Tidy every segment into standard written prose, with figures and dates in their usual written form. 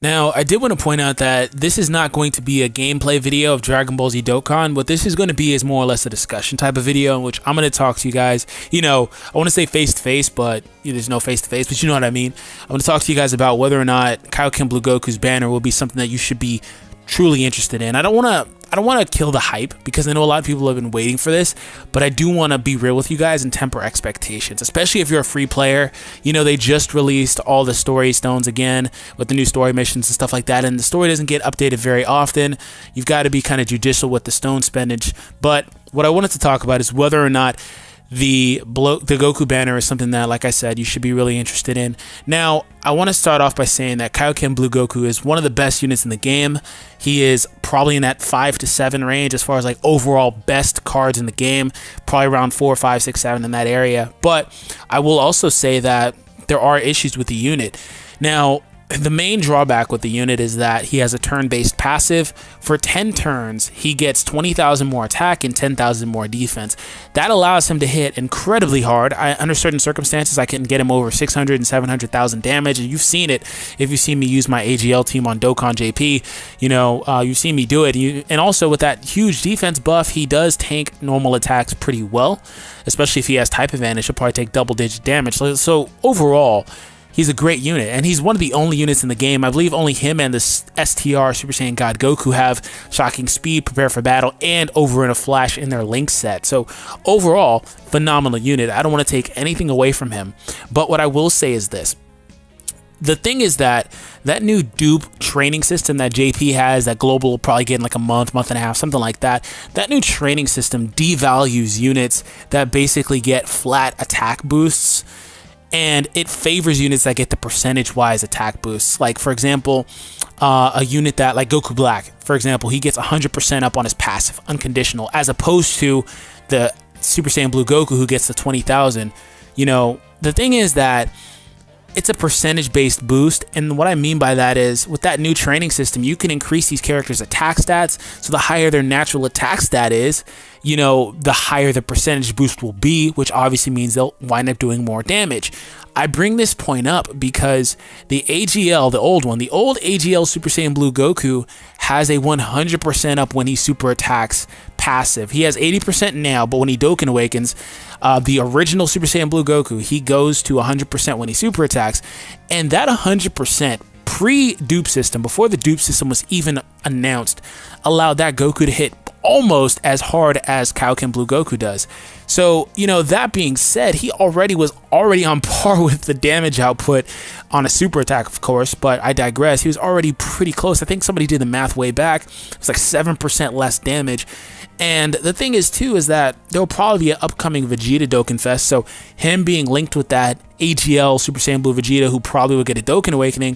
Now, I did want to point out that this is not going to be a gameplay video of Dragon Ball Z Dokkan. What this is going to be is more or less a discussion type of video in which I'm going to talk to you guys. You know, I want to say face-to-face, but there's no face-to-face, but you know what I mean. I'm going to talk to you guys about whether or not Kaioken Blue Goku's banner will be something that you should be truly interested in. I don't want to kill the hype because I know a lot of people have been waiting for this, but I do want to be real with you guys and temper expectations, especially if you're a free player. You know, they just released all the story stones again with the new story missions and stuff like that, and the story doesn't get updated very often. You've got to be kind of judicial with the stone spendage. But what I wanted to talk about is whether or not the Goku banner is something that, like I said, you should be really interested in. Now, I want to start off by saying that Kaioken Blue Goku is one of the best units in the game. He is probably in that 5 to 7 range as far as like overall best cards in the game, probably around 4, 5, 6, 7 in that area. But I will also say that there are issues with the unit. Now, the main drawback with the unit is that he has a turn-based passive. For 10 turns, he gets 20,000 more attack and 10,000 more defense. That allows him to hit incredibly hard. Under certain circumstances, I can get him over 600 and 700,000 damage. And you've seen it if you've seen me use my AGL team on Dokkan JP. You know, you've seen me do it. And also with that huge defense buff, he does tank normal attacks pretty well, especially if he has type advantage. He'll probably take double-digit damage. So overall, he's a great unit, and he's one of the only units in the game. I believe only him and the STR Super Saiyan God Goku have shocking speed, prepare for battle, and over in a flash in their link set. So overall, phenomenal unit. I don't want to take anything away from him, but what I will say is this. The thing is that new dupe training system that JP has, that Global will probably get in like a month and a half, something like that, that new training system devalues units that basically get flat attack boosts, and it favors units that get the percentage-wise attack boosts. Like, for example, a unit that, like Goku Black, for example, he gets 100% up on his passive, unconditional, as opposed to the Super Saiyan Blue Goku who gets the 20,000. You know, the thing is that it's a percentage-based boost, and what I mean by that is, with that new training system, you can increase these characters' attack stats, so the higher their natural attack stat is, you know, the higher the percentage boost will be, which obviously means they'll wind up doing more damage. I bring this point up because the AGL, the old AGL Super Saiyan Blue Goku has a 100% up when he super attacks passive. He has 80% now, but when he Dokkan awakens, the original Super Saiyan Blue Goku, he goes to 100% when he super attacks, and that 100% pre-dupe system, before the dupe system was even announced, allowed that Goku to hit almost as hard as Kaioken Blue Goku does. So, you know, that being said, he was already on par with the damage output on a super attack, of course, but I digress. He was already pretty close. I think somebody did the math way back. It was like 7% less damage. And the thing is, too, is that there'll probably be an upcoming Vegeta Dokkan Fest, so him being linked with that AGL Super Saiyan Blue Vegeta, who probably will get a Dokkan Awakening,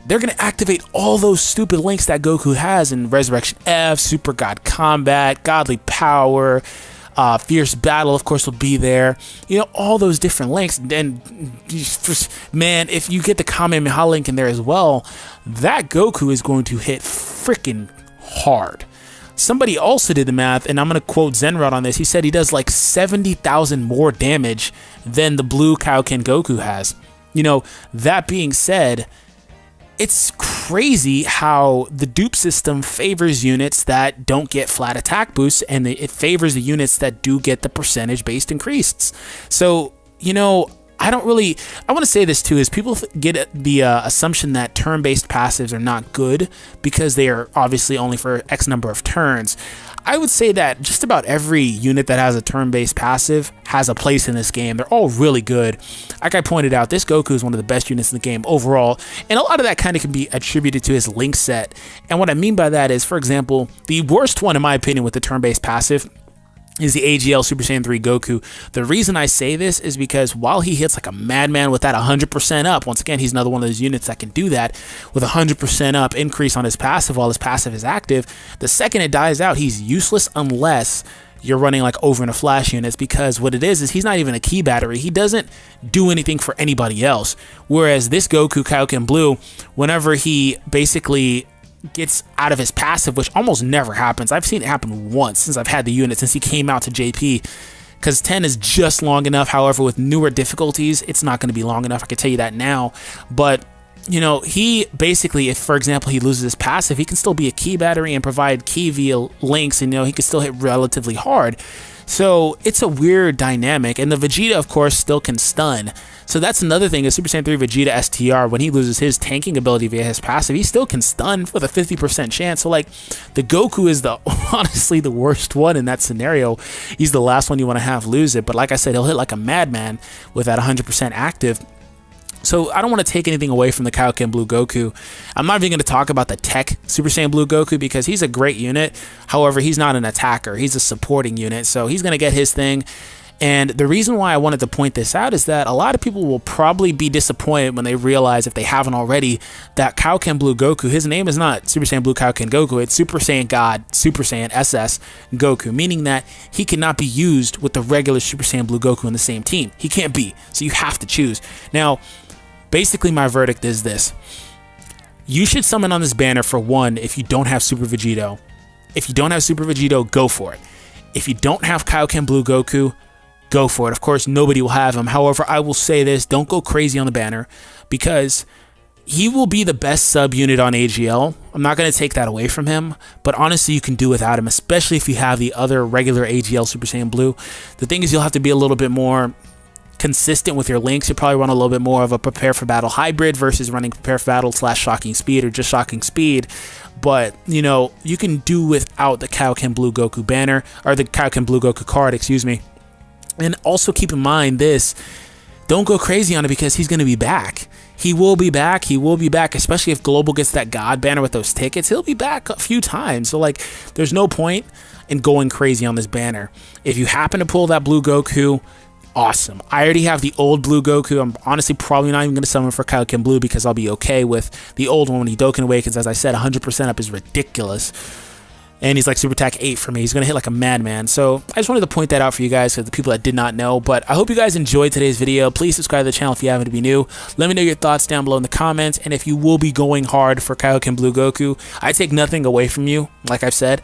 they're going to activate all those stupid links that Goku has in Resurrection F, Super God Combat, Godly Power, Fierce Battle, of course, will be there. You know, all those different links. And man, if you get the Kamehameha link in there as well, that Goku is going to hit freaking hard. Somebody also did the math, and I'm going to quote Zenrod on this. He said he does like 70,000 more damage than the blue Kaioken Goku has. You know, that being said, it's crazy how the dupe system favors units that don't get flat attack boosts, and it favors the units that do get the percentage-based increases. So, you know, I want to say this too, is people get the assumption that turn-based passives are not good because they are obviously only for X number of turns. I would say that just about every unit that has a turn-based passive has a place in this game. They're all really good. Like I pointed out, this Goku is one of the best units in the game overall, and a lot of that kind of can be attributed to his link set. And what I mean by that is, for example, the worst one in my opinion with the turn-based passive is the AGL Super Saiyan 3 Goku. The reason I say this is because while he hits like a madman with that 100% up, once again, he's another one of those units that can do that with 100% up increase on his passive while his passive is active. The second it dies out, he's useless unless you're running like over in a flash units, because what it is he's not even a key battery. He doesn't do anything for anybody else. Whereas this Goku Kaioken Blue, whenever he basically gets out of his passive, which almost never happens. I've seen it happen once since I've had the unit, since he came out to JP, because 10 is just long enough. However, with newer difficulties, it's not going to be long enough. I can tell you that now. But you know, he basically, if for example he loses his passive, he can still be a key battery and provide key via links, and you know, he can still hit relatively hard. So it's a weird dynamic, and the Vegeta, of course, still can stun. So that's another thing, is Super Saiyan 3 Vegeta STR, when he loses his tanking ability via his passive, he still can stun with a 50% chance. So like, the Goku is the honestly the worst one in that scenario. He's the last one you want to have lose it, but like I said, he'll hit like a madman with that 100% active. So I don't want to take anything away from the Kaioken Blue Goku. I'm not even going to talk about the tech Super Saiyan Blue Goku, because he's a great unit. However, he's not an attacker. He's a supporting unit, so he's going to get his thing. And the reason why I wanted to point this out is that a lot of people will probably be disappointed when they realize, if they haven't already, that Kaioken Blue Goku, his name is not Super Saiyan Blue Kaioken Goku, it's Super Saiyan God, Super Saiyan SS Goku, meaning that he cannot be used with the regular Super Saiyan Blue Goku in the same team. He can't be, so you have to choose. Now, basically my verdict is this: you should summon on this banner for one if you don't have Super Vegito. If you don't have Super Vegito, go for it. If you don't have Kaioken Blue Goku, go for it. Of course, nobody will have him. However, I will say this: don't go crazy on the banner, because he will be the best sub unit on AGL. I'm not going to take that away from him, but honestly, you can do without him, especially if you have the other regular AGL Super Saiyan Blue. The thing is, you'll have to be a little bit more consistent with your links. You'll probably run a little bit more of a prepare for battle hybrid versus running prepare for battle / shocking speed, or just shocking speed. But you know, you can do without the Kaioken Blue Goku banner, or the Kaioken Blue Goku card, excuse me. And also keep in mind this: don't go crazy on it, because he's going to be back. He will be back. He will be back, especially if Global gets that God banner with those tickets. He'll be back a few times. So like, there's no point in going crazy on this banner. If you happen to pull that Blue Goku, awesome. I already have the old Blue Goku. I'm honestly probably not even going to summon for Kaioken Blue, because I'll be okay with the old one when he Dokkan Awakens. As I said, 100% up is ridiculous. And he's like Super Attack 8 for me. He's going to hit like a madman. So I just wanted to point that out for you guys, for the people that did not know. But I hope you guys enjoyed today's video. Please subscribe to the channel if you happen to be new. Let me know your thoughts down below in the comments. And if you will be going hard for Kaioken Blue Goku, I take nothing away from you. Like I've said,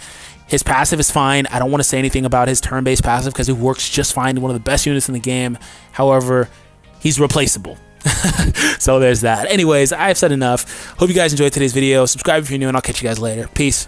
his passive is fine. I don't want to say anything about his turn-based passive, because it works just fine. One of the best units in the game. However, he's replaceable. So there's that. Anyways, I've said enough. Hope you guys enjoyed today's video. Subscribe if you're new, and I'll catch you guys later. Peace.